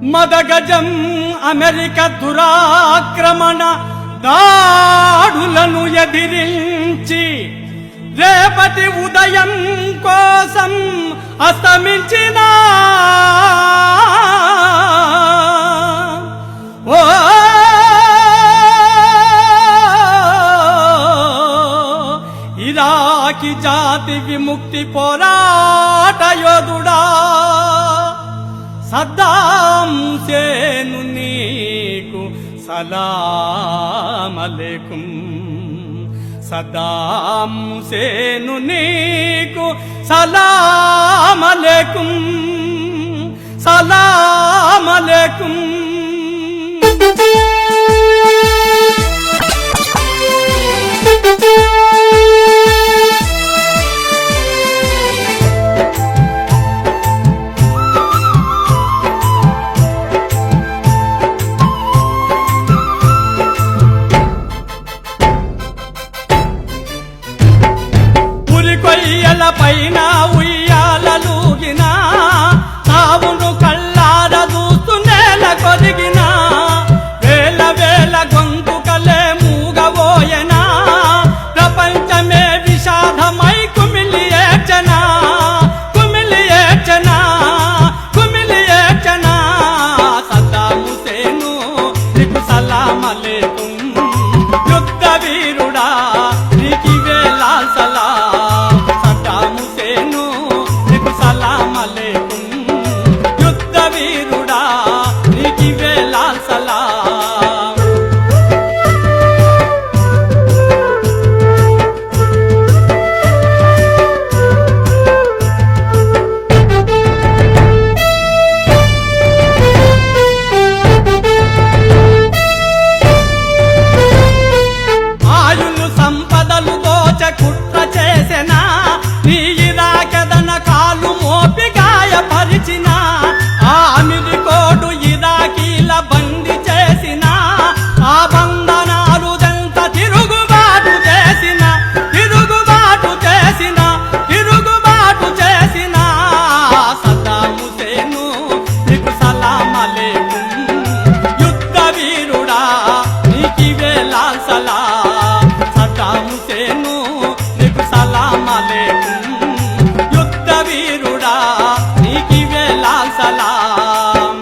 మదగజం America దురాక్రమణ దాడులను ఎదిరించి రేపటి ఉదయం కోసం అస్తమించిన ఓ ఇరాకి జాతి విముక్తి పోరాట యోధుడా సద్దాం హుసేను నీకు సలాం అలైకుం. సద్దాం హుసేను నీకు సలాం అలైకుం, సలాం అలైకుం. కొయ్యల పైన ఉయ్యాలూగిన తావును కళ్ళార చూస్తూ నేల కొరిగిన వేల వేల గొంతుకలే మూగబోయనా ప్రపంచమే విషాదమై కుమిలి ఏడ్చనా, కుమిలి ఏడ్చనా, కుమిలి ఏడ్చనా. సద్దాం హుసేను నీకు సలాం అలైకుం, యుద్ధ వీరుడా నీకివే లాల్ సలాం. యుద్ధ వీరుడా నీకివే లాల్ సలాం. ఆయులు సంపదలు దోచ కుట్ర చేసెనా నీ ఇరాకెదన కాలు మోపి గాయపరిచిన ఆ అమెరికోడు ఇరాకీల బంది చేసిన ఆ బంధనాలు జంత తిరుగుబాటు చేసిన, తిరుగుబాటు చేసిన, తిరుగుబాటు చేసిన. సద్దాం హుసేను నీకు సలాం అలైకుం, యుద్ధ వీరుడా నీకివే లాల్ సలాం. సద్దాం హుసేను నీకు సలాం అలైకుం, యుద్ధ వీరుడా నీకివే లాల్ సలాం.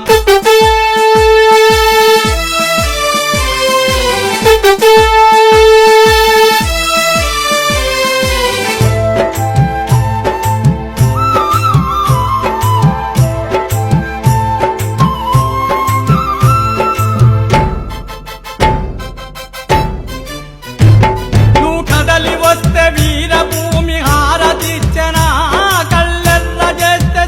నువ్వు కదలి వస్తే వీరభూమి హారతిచ్చనా, కళ్ళెర్ర చేస్తే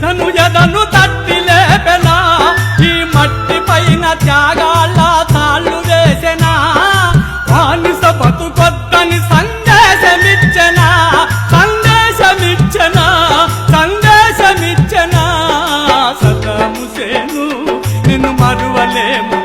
ఎదను ఎదను తట్టి లేపెనా ఈ మట్టి పైన త్యాగాల తాళ్ళు వేసెనా బానిస బతుకొద్దని సందేశమిచ్చనా సందేశమిచ్చనా సందేశమిచ్చనా సద్దాం హుస్సేను నిన్ను మరువలేము